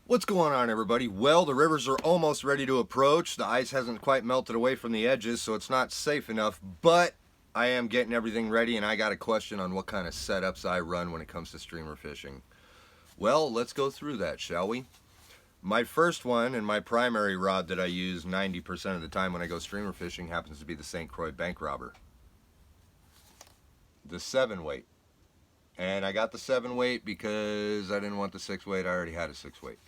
What's going on, everybody? Well, the rivers are almost ready to approach. The ice hasn't quite melted away from the edges, so it's not safe enough, but I am getting everything ready, and I got a question on what kind of setups I run when it comes to streamer fishing. Well, let's go through that, shall we? My first one and my primary rod that I use 90% of the time when I go streamer fishing happens to be the St. Croix Bank Robber. The 7 weight. And I got the 7 weight because I didn't want the 6 weight. I already had a 6 weight.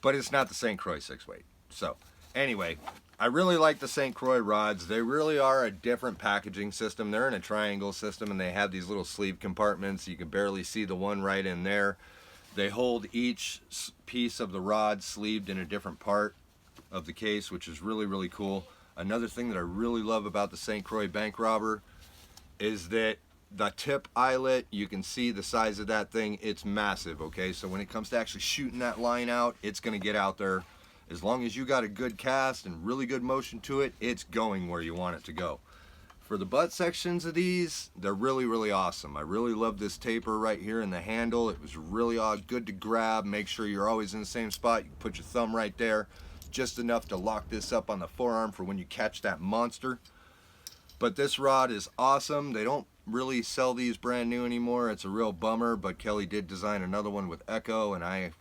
But it's not the St. Croix 6 weight. So, anyway, I really like the St. Croix rods. They really are a different packaging system. They're in a triangle system and they have these little sleeve compartments. You can barely see the one right in there. They hold each piece of the rod sleeved in a different part of the case, which is really, really cool. Another thing that I really love about the St. Croix Bank Robber is that the tip eyelet, you can see the size of that thing. It's massive, okay? So when it comes to actually shooting that line out, it's gonna get out there. As long as you got a good cast and really good motion to it, it's going where you want it to go. For the butt sections of these, they're really, really awesome. I really love this taper right here in the handle. It was really good to grab. Make sure you're always in the same spot. You can put your thumb right there, just enough to lock this up on the forearm for when you catch that monster. But this rod is awesome. They don't really sell these brand new anymore. It's a real bummer, but Kelly did design another one with Echo, and I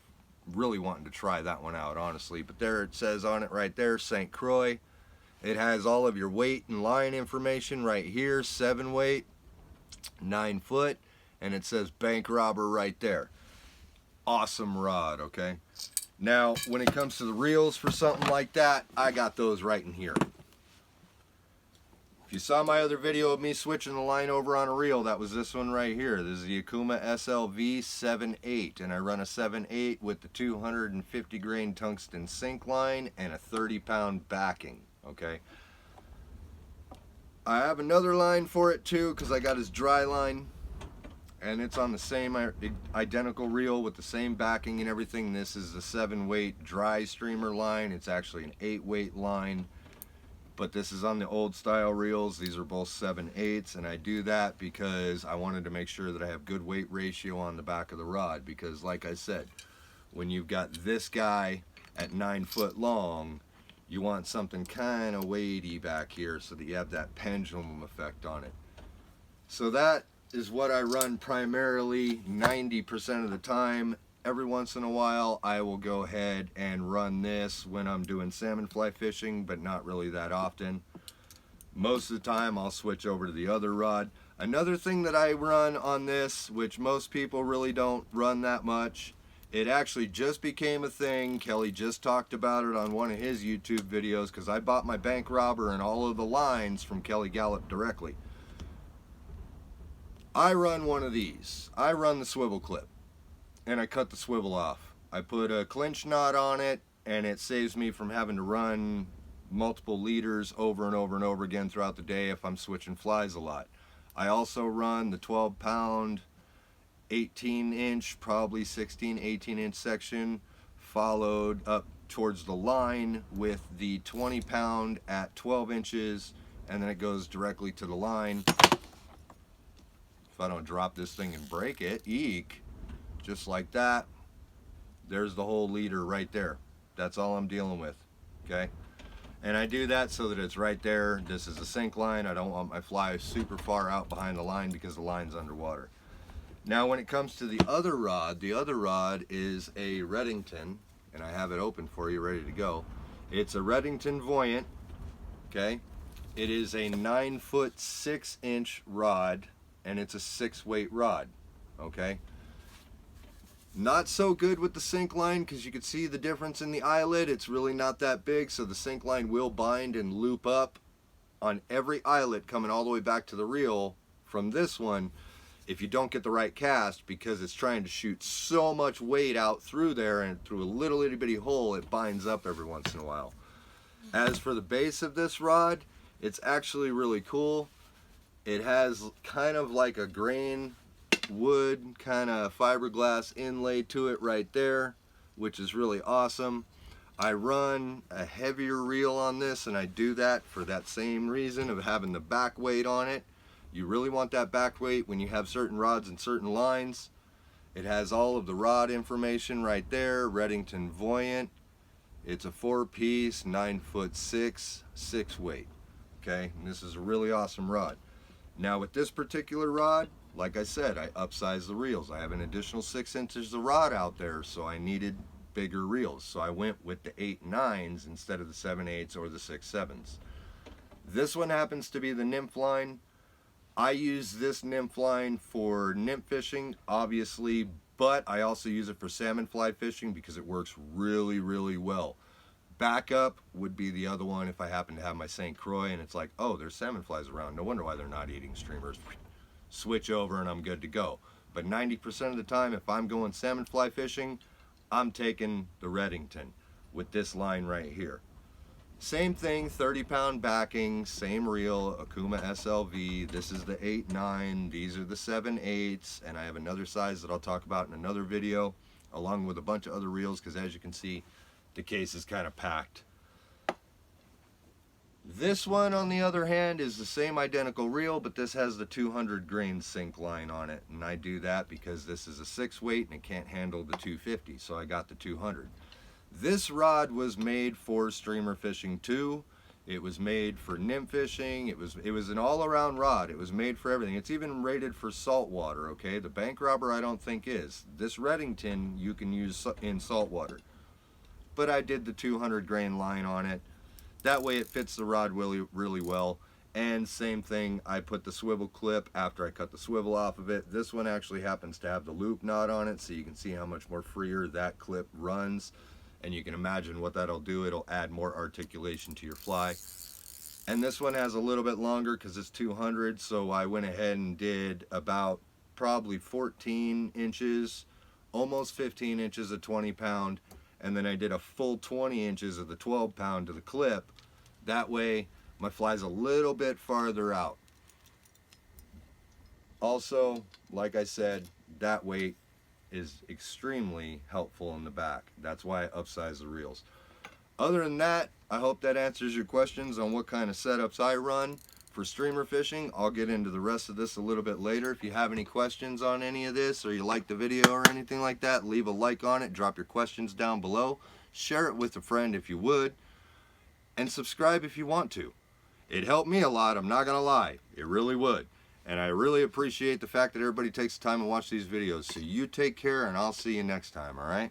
really wanted to try that one out, honestly. But there it says on it right there, St. Croix. It has all of your weight and line information right here, 7 weight, 9 foot, and it says Bank Robber right there. Awesome rod, okay? Now, when it comes to the reels for something like that, I got those right in here. If you saw my other video of me switching the line over on a reel, that was this one right here. This is the Okuma SLV 7/8, and I run a 7/8 with the 250 grain tungsten sink line and a 30-pound backing, okay? I have another line for it too, because I got his dry line, and it's on the same identical reel with the same backing and everything. This is the 7 weight dry streamer line. It's actually an 8 weight line. But this is on the old style reels. These are both 7/8s, and I do that because I wanted to make sure that I have good weight ratio on the back of the rod, because like I said, when you've got this guy at 9 foot long, you want something kind of weighty back here so that you have that pendulum effect on it. So that is what I run primarily 90% of the time. Every once in a while I will go ahead and run this when I'm doing salmon fly fishing, but not really that often. Most of the time I'll switch over to the other rod. Another thing that I run on this, which most people really don't run that much, it actually just became a thing. Kelly just talked about it on one of his YouTube videos, because I bought my Bank Robber and all of the lines from Kelly Gallup directly. I run one of these. I run the swivel clip, and I cut the swivel off. I put a clinch knot on it, and it saves me from having to run multiple leaders over and over and over again throughout the day if I'm switching flies a lot. I also run the 12-pound 18-inch, probably 16, 18-inch section, followed up towards the line with the 20-pound at 12 inches, and then it goes directly to the line. If I don't drop this thing and break it, eek. Just like that, there's the whole leader right there. That's all I'm dealing with, okay? And I do that so that it's right there. This is a sink line. I don't want my fly super far out behind the line because the line's underwater. Now when it comes to the other rod is a Redington, and I have it open for you, ready to go. It's a Redington Voyant, okay? It is a 9 foot 6-inch rod, and it's a 6 weight rod, okay? Not so good with the sink line, because you can see the difference in the eyelet. It's really not that big, so the sink line will bind and loop up on every eyelet coming all the way back to the reel from this one if you don't get the right cast, because it's trying to shoot so much weight out through there, and through a little itty bitty hole it binds up every once in a while. As for the base of this rod, it's actually really cool. It has kind of like a grain wood kind of fiberglass inlay to it right there, which is really awesome. I run a heavier reel on this, and I do that for that same reason of having the back weight on it. You really want that back weight when you have certain rods and certain lines. It has all of the rod information right there. Redington Voyant. It's a 4-piece, 9'6", 6-weight. Okay, and this is a really awesome rod. Now with this particular rod, like I said, I upsized the reels. I have an additional 6 inches of rod out there, so I needed bigger reels. So I went with the 8/9s instead of the 7/8s or the 6/7s. This one happens to be the nymph line. I use this nymph line for nymph fishing, obviously, but I also use it for salmon fly fishing because it works really, really well. Backup would be the other one if I happen to have my St. Croix and it's like, oh, there's salmon flies around. No wonder why they're not eating streamers. Switch over and I'm good to go. But 90% of the time, if I'm going salmon fly fishing, I'm taking the Redington with this line right here. Same thing, 30-pound backing, same reel, Okuma SLV. This is the 8/9, these are the 7/8s, and I have another size that I'll talk about in another video, along with a bunch of other reels, because as you can see, the case is kind of packed. This one, on the other hand, is the same identical reel, but this has the 200 grain sink line on it, and I do that because this is a 6-weight and it can't handle the 250, so I got the 200. This rod was made for streamer fishing too. It was made for nymph fishing. It was an all-around rod. It was made for everything. It's even rated for saltwater, okay? The bank robber I don't think is. This Redington you can use in saltwater. But I did the 200 grain line on it. That way it fits the rod really, really well. And same thing, I put the swivel clip after I cut the swivel off of it. This one actually happens to have the loop knot on it, so you can see how much more freer that clip runs. And you can imagine what that'll do. It'll add more articulation to your fly. And this one has a little bit longer because it's 200, so I went ahead and did about probably 14 inches, almost 15 inches of 20-pound, and then I did a full 20 inches of the 12-pound to the clip. That way my fly's a little bit farther out. Also, like I said, that weight is extremely helpful in the back. That's why I upsize the reels. Other than that, I hope that answers your questions on what kind of setups I run for streamer fishing. I'll get into the rest of this a little bit later. If you have any questions on any of this, or you like the video or anything like that, leave a like on it, drop your questions down below, share it with a friend if you would, and subscribe if you want to. It helped me a lot, I'm not gonna lie, it really would. And I really appreciate the fact that everybody takes the time to watch these videos. So you take care, and I'll see you next time, all right?